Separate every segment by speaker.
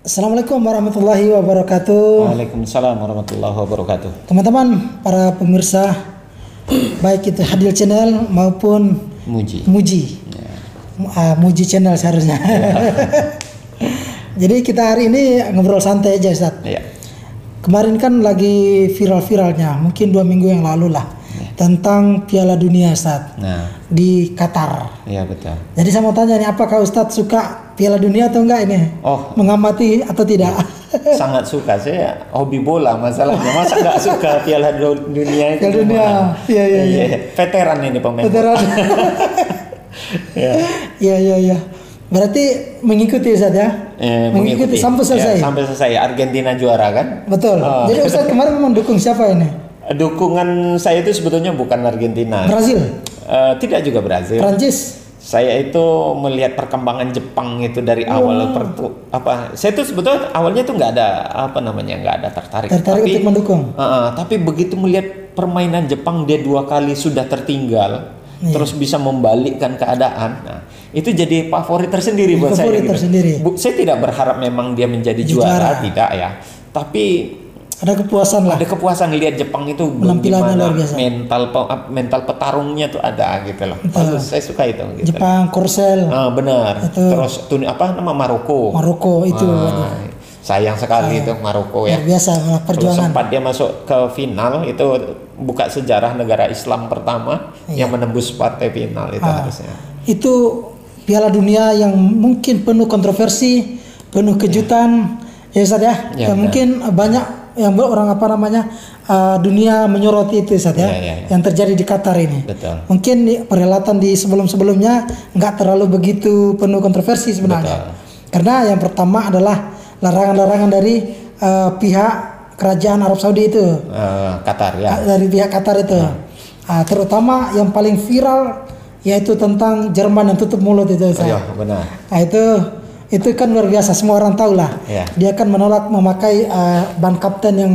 Speaker 1: Assalamualaikum warahmatullahi wabarakatuh.
Speaker 2: Waalaikumsalam warahmatullahi wabarakatuh.
Speaker 1: Teman-teman, para pemirsa, baik itu Hadil Channel maupun Muji Channel seharusnya. Jadi kita hari ini ngobrol santai aja, Ustaz.
Speaker 2: Ya.
Speaker 1: Kemarin kan lagi viral-viralnya, mungkin 2 minggu yang lalu lah, tentang Piala Dunia, Ustaz, di Qatar.
Speaker 2: Iya, betul.
Speaker 1: Jadi saya mau tanya nih, apakah Ustaz suka Piala Dunia atau enggak ini? Mengamati atau tidak?
Speaker 2: Sangat suka, saya hobi bola masalahnya. Masa nggak suka Piala Dunia itu?
Speaker 1: Piala Dunia, iya.
Speaker 2: Veteran ini pemain.
Speaker 1: Veteran. Iya. Berarti mengikuti, Ustaz ya? Mengikuti sampai selesai.
Speaker 2: Ya, sampai selesai. Argentina juara kan?
Speaker 1: Betul. Jadi Ustaz kemarin mendukung siapa ini?
Speaker 2: Dukungan saya itu sebetulnya bukan Argentina.
Speaker 1: Brazil?
Speaker 2: Tidak juga Brazil.
Speaker 1: Prancis?
Speaker 2: Saya itu melihat perkembangan Jepang itu dari awal saya itu sebetulnya awalnya itu nggak ada tertarik
Speaker 1: untuk mendukung.
Speaker 2: Tapi begitu melihat permainan Jepang, dia 2 kali sudah tertinggal, terus bisa membalikkan keadaan. Nah, itu jadi favorit tersendiri buat saya. Saya tidak berharap memang dia menjadi juara, tidak ya. Tapi
Speaker 1: ada kepuasan lah.
Speaker 2: Ada kepuasan lihat Jepang itu
Speaker 1: penampilannya luar biasa.
Speaker 2: Mental petarungnya tuh ada gitu loh. Bagus, saya suka itu. Gitu.
Speaker 1: Jepang, Korsel.
Speaker 2: Benar. Itu. Terus Maroko itu. Sayang sekali itu Maroko ya.
Speaker 1: Luar biasa perjuangan.
Speaker 2: Sempat dia masuk ke final, itu buka sejarah negara Islam pertama yang menembus partai final itu harusnya.
Speaker 1: Itu Piala Dunia yang mungkin penuh kontroversi, penuh kejutan. Ya Ustaz ya. Mungkin banyak yang orang dunia menyoroti itu, Ustaz ya. Yang terjadi di Qatar ini.
Speaker 2: Betul.
Speaker 1: Mungkin perhelatan di sebelumnya nggak terlalu begitu penuh kontroversi sebenarnya. Karena yang pertama adalah larangan-larangan dari pihak kerajaan Arab Saudi itu.
Speaker 2: Qatar ya.
Speaker 1: Dari pihak Qatar itu. Terutama yang paling viral yaitu tentang Jerman yang tutup mulut itu, Ustaz.
Speaker 2: Iya, benar.
Speaker 1: Itu kan luar biasa, semua orang tahu lah. Dia kan menolak memakai ban kapten yang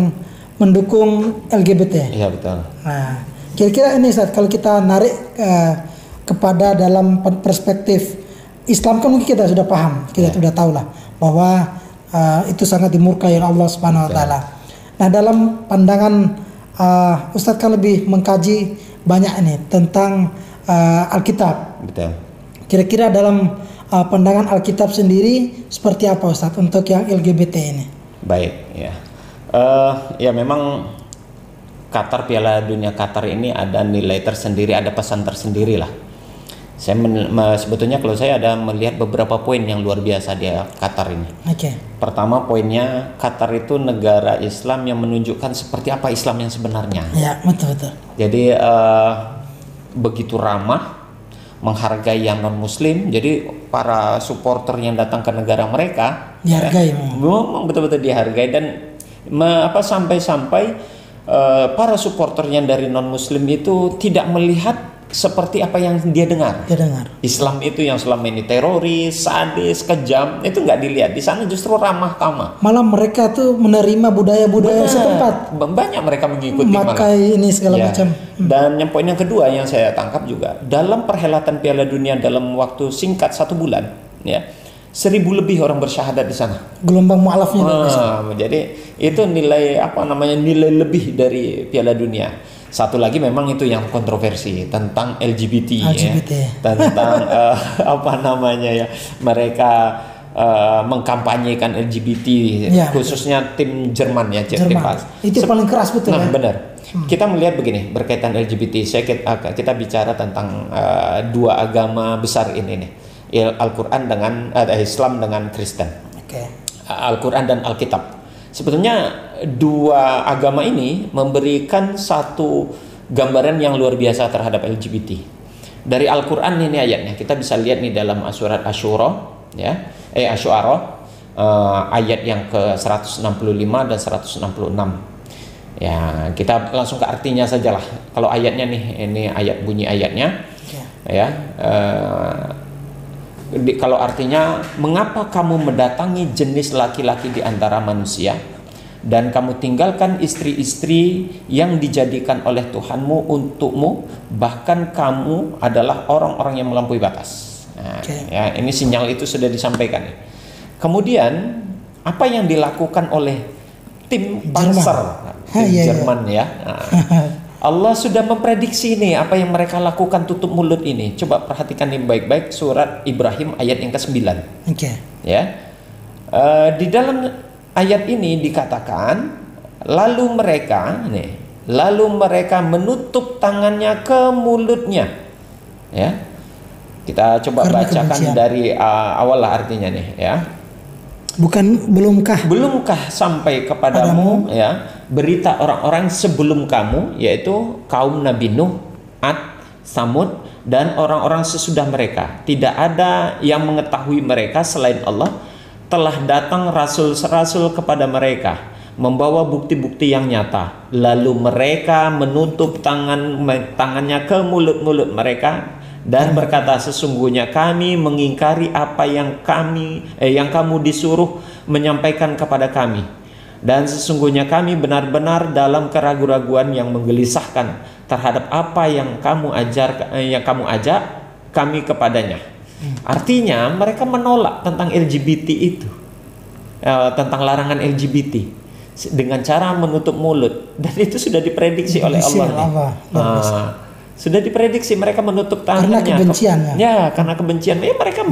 Speaker 1: mendukung LGBT.
Speaker 2: Iya, betul.
Speaker 1: Nah, kira-kira ini Ustaz, kalau kita narik kepada dalam perspektif Islam kan mungkin kita sudah paham, kita sudah tahu lah bahwa itu sangat dimurkai oleh Allah Subhanahu wa taala. Nah, dalam pandangan Ustaz kan lebih mengkaji banyak ini tentang Alkitab. Betul. Kira-kira dalam pandangan Alkitab sendiri seperti apa, Ustaz, untuk yang LGBT ini?
Speaker 2: Baik, ya. Ya memang Piala Dunia Qatar ini ada nilai tersendiri, ada pesan tersendiri lah. Sebetulnya kalau saya ada melihat beberapa poin yang luar biasa di Qatar ini. Pertama poinnya, Qatar itu negara Islam yang menunjukkan seperti apa Islam yang sebenarnya.
Speaker 1: Ya, betul.
Speaker 2: Jadi begitu ramah, menghargai yang non muslim. Jadi para supporter yang datang ke negara mereka
Speaker 1: dihargai,
Speaker 2: memang betul-betul dihargai. Dan sampai-sampai para supporter yang dari non muslim itu tidak melihat seperti apa yang dia dengar. Islam itu yang selama ini teroris, sadis, kejam, itu nggak dilihat. Di sana justru ramah tamah.
Speaker 1: Malah mereka tuh menerima budaya-budaya setempat.
Speaker 2: Banyak mereka mengikuti.
Speaker 1: Makai ini segala macam.
Speaker 2: Dan yang poin yang kedua yang saya tangkap juga, dalam perhelatan Piala Dunia dalam waktu singkat 1 bulan, ya 1.000 lebih orang bersyahadat di sana.
Speaker 1: Gelombang mu'alafnya.
Speaker 2: Jadi itu nilai nilai lebih dari Piala Dunia. Satu lagi memang itu yang kontroversi tentang LGBT. Ya. Tentang mereka mengkampanyekan LGBT, khususnya tim Jerman ya.
Speaker 1: Itu paling keras betul.
Speaker 2: Benar. Kita melihat begini berkaitan LGBT. Kita bicara tentang 2 agama besar ini nih. Al-Quran dengan Islam dengan Kristen. Al-Quran dan Alkitab. Sebetulnya 2 agama ini memberikan satu gambaran yang luar biasa terhadap LGBT. Dari Al-Quran ini ayatnya, kita bisa lihat nih dalam surat Asyura, ya, Asy'ara, ayat yang ke 165 dan 166. Ya, kita langsung ke artinya sajalah. Kalau ayatnya nih, ini bunyi ayatnya, ya. Kalau artinya, mengapa kamu mendatangi jenis laki-laki di antara manusia dan kamu tinggalkan istri-istri yang dijadikan oleh Tuhanmu untukmu, bahkan kamu adalah orang-orang yang melampaui batas. Nah, ya, ini sinyal itu sudah disampaikan. Kemudian apa yang dilakukan oleh tim Panzer Jerman ya. Nah, Allah sudah memprediksi nih apa yang mereka lakukan tutup mulut ini. Coba perhatikan ini baik-baik, surat Ibrahim ayat yang ke-9. Ya. Di dalam ayat ini dikatakan, lalu mereka menutup tangannya ke mulutnya. Ya. Kita coba bacakan dari awal lah artinya nih ya. Belumkah sampai kepadamu ya berita orang-orang sebelum kamu, yaitu kaum Nabi Nuh, Ad, Samud, dan orang-orang sesudah mereka. Tidak ada yang mengetahui mereka selain Allah. Telah datang rasul-rasul kepada mereka membawa bukti-bukti yang nyata. Lalu mereka menutup tangannya ke mulut-mulut mereka dan berkata, sesungguhnya kami mengingkari apa yang kamu disuruh menyampaikan kepada kami, dan sesungguhnya kami benar-benar dalam keraguan-raguan yang menggelisahkan terhadap apa yang kamu ajak kami kepadanya. Artinya mereka menolak tentang LGBT itu, tentang larangan LGBT dengan cara menutup mulut, dan itu sudah diprediksi oleh Allah. Sudah diprediksi mereka menutup tangannya
Speaker 1: karena kebencian
Speaker 2: karena kebencian. Mereka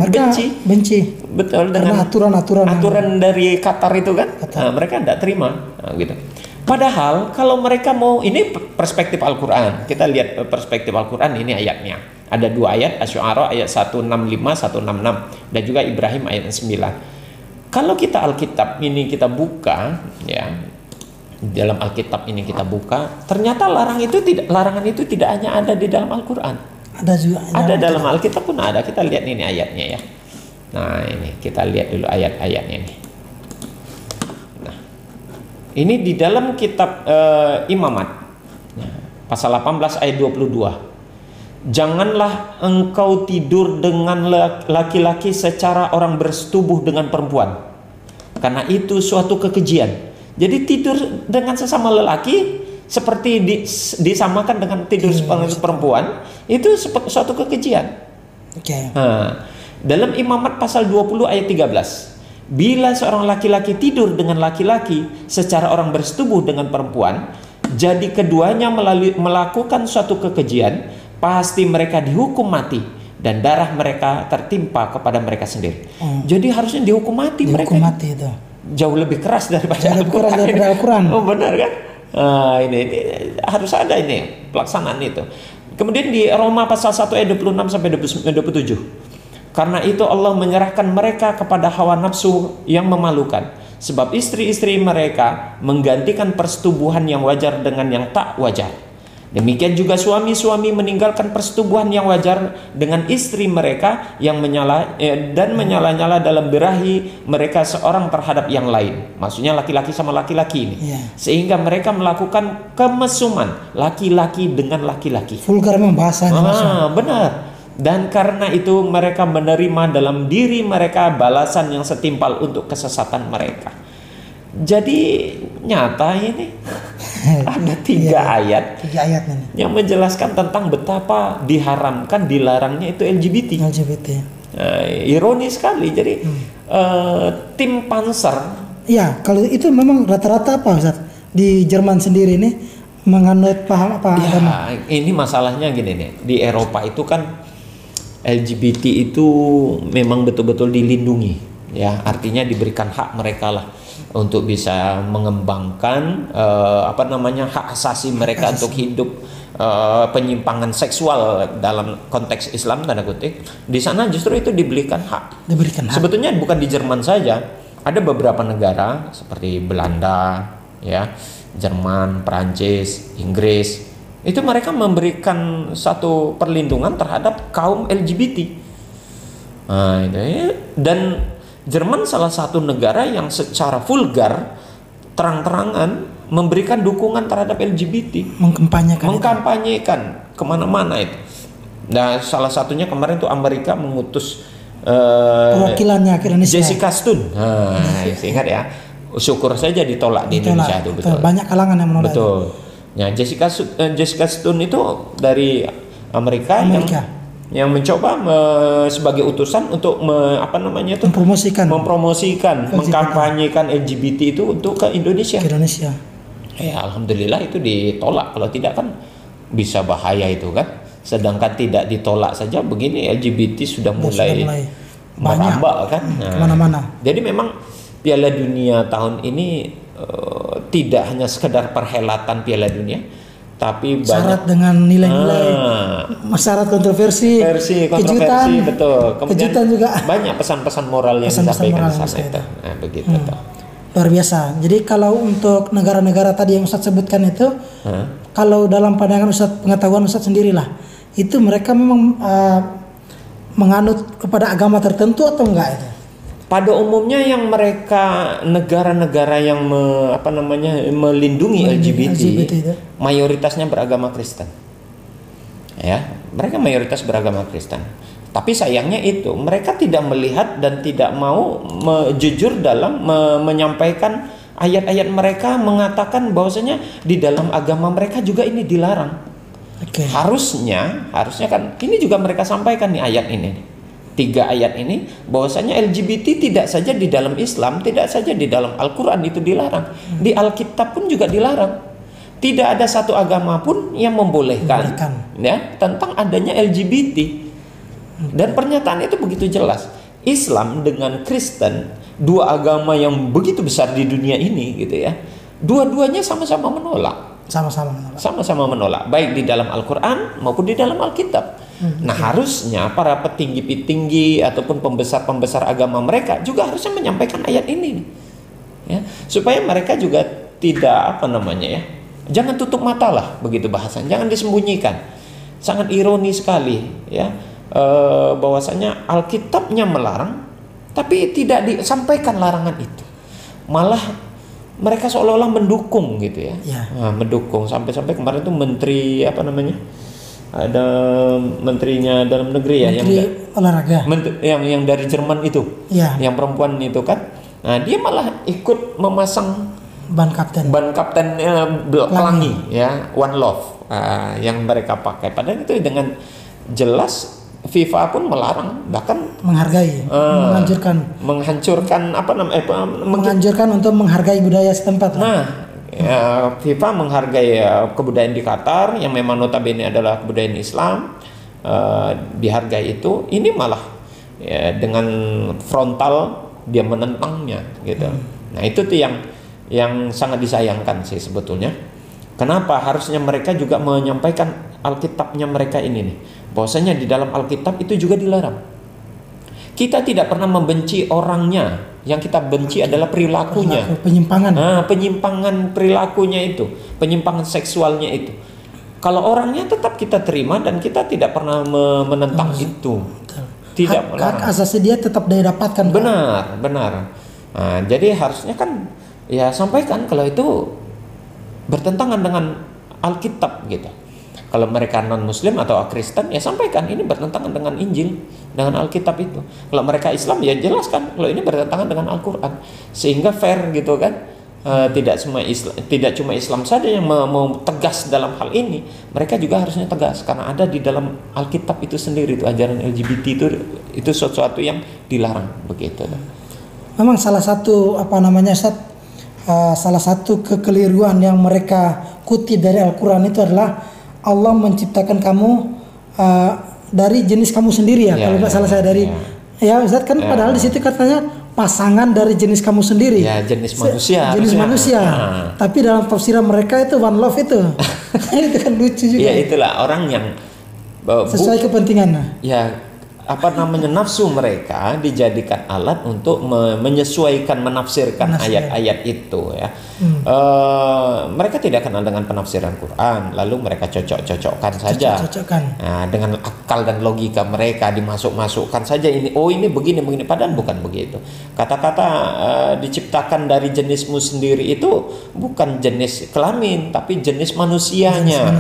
Speaker 2: benci. Betul,
Speaker 1: dengan
Speaker 2: aturan dari Qatar itu kan. Mereka tidak terima gitu. Padahal kalau mereka mau, ini perspektif Al-Qur'an. Kita lihat perspektif Al-Qur'an, ini ayatnya. Ada 2 ayat, Asy-Syu'ara ayat 165 166 dan juga Ibrahim ayat 9. Kalau kita Alkitab ini kita buka ya, dalam Alkitab ini kita buka, ternyata larangan itu tidak hanya ada di dalam Al-Quran.
Speaker 1: Ada juga.
Speaker 2: Ada dalam Alkitab pun ada. Kita lihat ini ayatnya ya. Nah ini kita lihat dulu ayat-ayatnya ini. Nah ini di dalam kitab Imamat, pasal 18 ayat 22. Janganlah engkau tidur dengan laki-laki secara orang bersetubuh dengan perempuan, karena itu suatu kekejian. Jadi tidur dengan sesama lelaki seperti disamakan dengan tidur perempuan, itu suatu kekejian. Dalam Imamat pasal 20 ayat 13, bila seorang laki-laki tidur dengan laki-laki secara orang bersetubuh dengan perempuan, jadi keduanya melakukan suatu kekejian, pasti mereka dihukum mati dan darah mereka tertimpa kepada mereka sendiri. Jadi harusnya dihukum mati mereka.
Speaker 1: Mati itu
Speaker 2: jauh lebih keras daripada
Speaker 1: Al-Quran.
Speaker 2: Oh benar kan? Ini harus ada ini pelaksanaan itu. Kemudian di Roma pasal 1 ayat 26 sampai 27. Karena itu Allah menyerahkan mereka kepada hawa nafsu yang memalukan, sebab istri-istri mereka menggantikan persetubuhan yang wajar dengan yang tak wajar. Demikian juga suami-suami meninggalkan persetubuhan yang wajar dengan istri mereka yang menyala-nyala dalam birahi mereka seorang terhadap yang lain. Maksudnya laki-laki sama laki-laki ini. Sehingga mereka melakukan kemesuman laki-laki dengan laki-laki.
Speaker 1: Vulgar memang bahasanya.
Speaker 2: Benar. Dan karena itu mereka menerima dalam diri mereka balasan yang setimpal untuk kesesatan mereka. Jadi nyata ini ada 3 ayat yang menjelaskan tentang betapa diharamkan, dilarangnya itu LGBT. Ironis sekali. Jadi tim Panzer. Ya,
Speaker 1: kalau itu memang rata-rata apa Ustaz? Di Jerman sendiri ini menganut paham apa agama?
Speaker 2: Ini masalahnya gini nih. Di Eropa itu kan LGBT itu memang betul-betul dilindungi. Ya, artinya diberikan hak mereka lah untuk bisa mengembangkan hak asasi mereka untuk hidup, penyimpangan seksual dalam konteks Islam tanda kutip. Di sana justru itu diberikan hak. Sebetulnya bukan di Jerman saja, ada beberapa negara seperti Belanda, ya, Jerman, Prancis, Inggris, itu mereka memberikan satu perlindungan terhadap kaum LGBT. Dan Jerman salah satu negara yang secara vulgar, terang-terangan memberikan dukungan terhadap LGBT, mengkampanyekan kemana-mana itu. Nah, salah satunya kemarin tuh Amerika mengutus
Speaker 1: perwakilannya ke Indonesia,
Speaker 2: Jessica Stone. Ingat ya, syukur saja ditolak di Indonesia itu. Betul.
Speaker 1: Banyak kalangan yang menolak.
Speaker 2: Betul. Ya, Jessica Stone itu dari Amerika. yang mencoba sebagai utusan untuk mempromosikan, mengkampanyekan LGBT itu untuk ke Indonesia. Ya, alhamdulillah itu ditolak. Kalau tidak kan bisa bahaya itu kan. Sedangkan tidak ditolak saja begini LGBT sudah mulai merambak kan.
Speaker 1: Kemana-mana.
Speaker 2: Jadi memang Piala Dunia tahun ini tidak hanya sekedar perhelatan Piala Dunia, tapi
Speaker 1: syarat dengan nilai-nilai, syarat kontroversi, kejutan,
Speaker 2: betul. Kemudian
Speaker 1: kejutan juga
Speaker 2: banyak pesan-pesan moral yang disampaikan di sana itu. Nah, begitu tuh.
Speaker 1: Luar biasa. Jadi kalau untuk negara-negara tadi yang Ustadz sebutkan itu, kalau dalam pandangan Ustadz, pengetahuan Ustadz sendirilah, itu mereka memang menganut kepada agama tertentu atau enggak itu?
Speaker 2: Pada umumnya yang mereka negara-negara yang melindungi LGBT itu mayoritasnya beragama Kristen. Ya, mereka mayoritas beragama Kristen. Tapi sayangnya itu mereka tidak melihat dan tidak mau jujur dalam menyampaikan ayat-ayat mereka mengatakan bahwasanya di dalam agama mereka juga ini dilarang. Harusnya kan ini juga mereka sampaikan nih ayat ini. 3 ayat ini bahwasanya LGBT tidak saja di dalam Islam, tidak saja di dalam Al-Quran itu dilarang, di Alkitab pun juga dilarang. Tidak ada satu agama pun yang membolehkan ya tentang adanya LGBT. Dan pernyataan itu begitu jelas. Islam dengan Kristen, 2 agama yang begitu besar di dunia ini gitu ya, dua-duanya sama-sama menolak. Sama-sama menolak, baik di dalam Al-Quran maupun di dalam Alkitab. Nah, harusnya para petinggi-petinggi ataupun pembesar-pembesar agama mereka juga harusnya menyampaikan ayat ini, ya, supaya mereka juga tidak jangan tutup mata lah, begitu bahasan, jangan disembunyikan. Sangat ironis sekali, ya, bahwasanya Alkitabnya melarang, tapi tidak disampaikan larangan itu, malah mereka seolah-olah mendukung gitu ya. Nah, mendukung sampai-sampai kemarin tuh menteri ada menterinya dalam negeri ya,
Speaker 1: olahraga,
Speaker 2: yang dari Jerman itu, yang perempuan itu kan, nah dia malah ikut memasang ban kapten pelangi ya, One Love yang mereka pakai, padahal itu dengan jelas FIFA pun melarang, bahkan
Speaker 1: menghancurkan untuk menghargai budaya setempat.
Speaker 2: FIFA menghargai kebudayaan di Qatar yang memang notabene adalah kebudayaan Islam, dihargai itu. Ini malah ya, dengan frontal dia menentangnya gitu. Nah, itu tuh yang sangat disayangkan sih sebetulnya. Kenapa harusnya mereka juga menyampaikan Alkitabnya mereka ini nih, bahwasanya di dalam Alkitab itu juga dilarang. Kita tidak pernah membenci orangnya, yang kita benci adalah perilakunya. Penyimpangan perilakunya itu, penyimpangan seksualnya itu. Kalau orangnya tetap kita terima dan kita tidak pernah menentang itu. Tidak melarang.
Speaker 1: Hak asasi dia tetap dia dapatkan.
Speaker 2: Benar. Nah, jadi harusnya kan ya sampaikan kalau itu bertentangan dengan Alkitab gitu. Kalau mereka non-Muslim atau Kristen, ya sampaikan ini bertentangan dengan Injil, dengan Alkitab itu. Kalau mereka Islam, ya jelaskan kalau ini bertentangan dengan Al-Quran, sehingga fair gitu kan. Tidak cuma Islam saja yang mau tegas dalam hal ini, mereka juga harusnya tegas karena ada di dalam Alkitab itu sendiri itu ajaran LGBT itu sesuatu yang dilarang begitu.
Speaker 1: Memang salah satu salah satu kekeliruan yang mereka kutip dari Al-Quran itu adalah Allah menciptakan kamu dari jenis kamu sendiri ya, kalau nggak salah saya dari ya Ustaz kan, padahal di situ katanya pasangan dari jenis kamu sendiri.
Speaker 2: Ya, jenis manusia.
Speaker 1: Tapi dalam tafsiran mereka itu one love itu. Itu kan lucu juga.
Speaker 2: Ya, itulah orang yang
Speaker 1: sesuai kepentingannya.
Speaker 2: Ya, nafsu mereka dijadikan alat untuk menyesuaikan, menafsirkan ayat-ayat itu ya. Mereka tidak kenal dengan penafsiran Quran, lalu mereka cocok-cocokkan saja. Nah, dengan akal dan logika mereka dimasuk-masukkan saja ini begini, padahal bukan begitu. Kata-kata diciptakan dari jenismu sendiri itu bukan jenis kelamin, tapi jenis manusianya.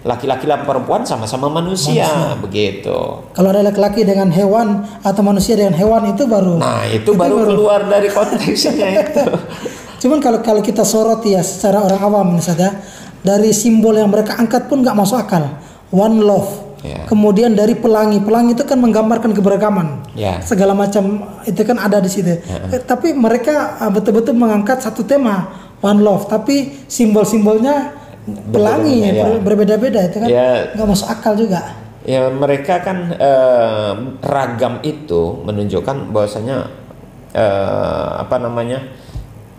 Speaker 2: Laki-laki dan perempuan sama-sama manusia, begitu.
Speaker 1: Kalau ada laki-laki dengan hewan atau manusia dengan hewan itu baru.
Speaker 2: Nah, itu baru keluar dari konteksnya itu.
Speaker 1: Cuman kalau kita sorot ya secara orang awam saja, dari simbol yang mereka angkat pun nggak masuk akal. One love.
Speaker 2: Ya.
Speaker 1: Kemudian dari pelangi itu kan menggambarkan keberagaman.
Speaker 2: Ya.
Speaker 1: Segala macam itu kan ada di situ. Tapi mereka betul-betul mengangkat satu tema one love, tapi simbol-simbolnya pelangi berbeda-beda itu kan nggak masuk akal juga.
Speaker 2: Ya, mereka kan ragam itu menunjukkan bahwasanya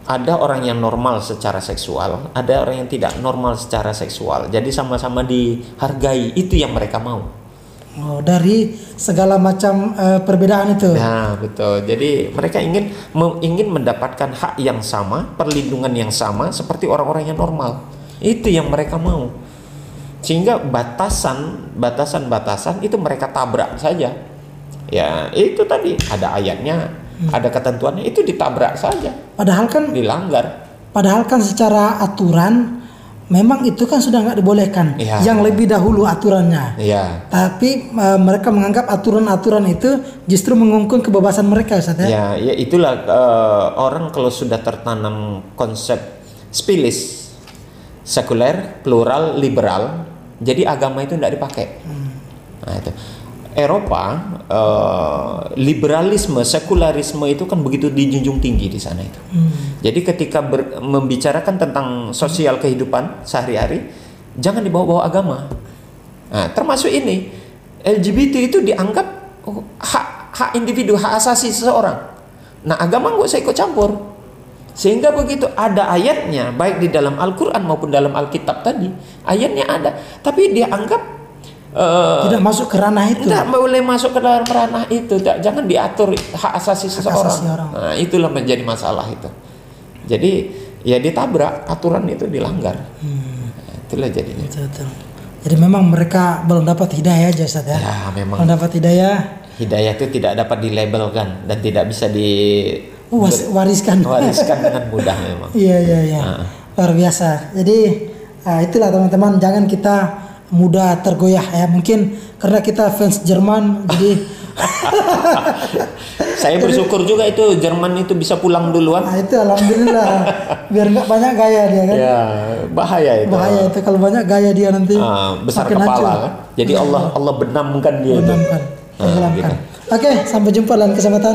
Speaker 2: ada orang yang normal secara seksual, ada orang yang tidak normal secara seksual. Jadi sama-sama dihargai, itu yang mereka mau.
Speaker 1: Oh, dari segala macam perbedaan itu.
Speaker 2: Nah, betul. Jadi mereka ingin mendapatkan hak yang sama, perlindungan yang sama seperti orang-orang yang normal. Itu yang mereka mau. Sehingga batasan itu mereka tabrak saja. Ya, itu tadi ada ayatnya, ada ketentuannya, itu ditabrak saja.
Speaker 1: Padahal kan
Speaker 2: dilanggar.
Speaker 1: Padahal kan secara aturan memang itu kan sudah nggak dibolehkan.
Speaker 2: Ya.
Speaker 1: Yang lebih dahulu aturannya.
Speaker 2: Ya.
Speaker 1: Tapi mereka menganggap aturan-aturan itu justru mengungkung kebebasan mereka, Ustaz ya.
Speaker 2: Ya itulah orang kalau sudah tertanam konsep spilis, sekuler, plural, liberal, jadi agama itu tidak dipakai. Nah, itu. Eropa, liberalisme, sekularisme itu kan begitu dijunjung tinggi di sana itu. Jadi ketika membicarakan tentang sosial kehidupan sehari-hari, jangan dibawa-bawa agama. Nah, termasuk ini, LGBT itu dianggap hak individu, hak asasi seseorang. Nah, agama nggak usah ikut campur. Sehingga begitu ada ayatnya, baik di dalam Al-Quran maupun dalam Alkitab tadi, ayatnya ada, tapi dia anggap
Speaker 1: tidak masuk ke ranah itu.
Speaker 2: Tidak boleh masuk ke dalam ranah itu. Jangan diatur hak asasi seseorang. Nah, itulah menjadi masalah itu. Jadi ya ditabrak, aturan itu dilanggar. Nah, itulah jadinya.
Speaker 1: Betul. Jadi memang mereka belum dapat hidayah aja, Ustaz ya.
Speaker 2: Ya, memang.
Speaker 1: Belum dapat hidayah.
Speaker 2: Hidayah itu tidak dapat dilabelkan dan tidak bisa
Speaker 1: wariskan
Speaker 2: dengan mudah memang.
Speaker 1: Iya. Luar biasa. Jadi itulah teman-teman, jangan kita mudah tergoyah ya, mungkin karena kita fans Jerman jadi
Speaker 2: saya bersyukur juga itu Jerman itu bisa pulang duluan.
Speaker 1: Nah, itu alhamdulillah biar nggak banyak gaya dia kan.
Speaker 2: Ya, bahaya itu kalau banyak gaya dia nanti besar kepala kan? Jadi Allah benamkan dia.
Speaker 1: Benamkan. Gitu. Oke, sampai jumpa dalam kesempatan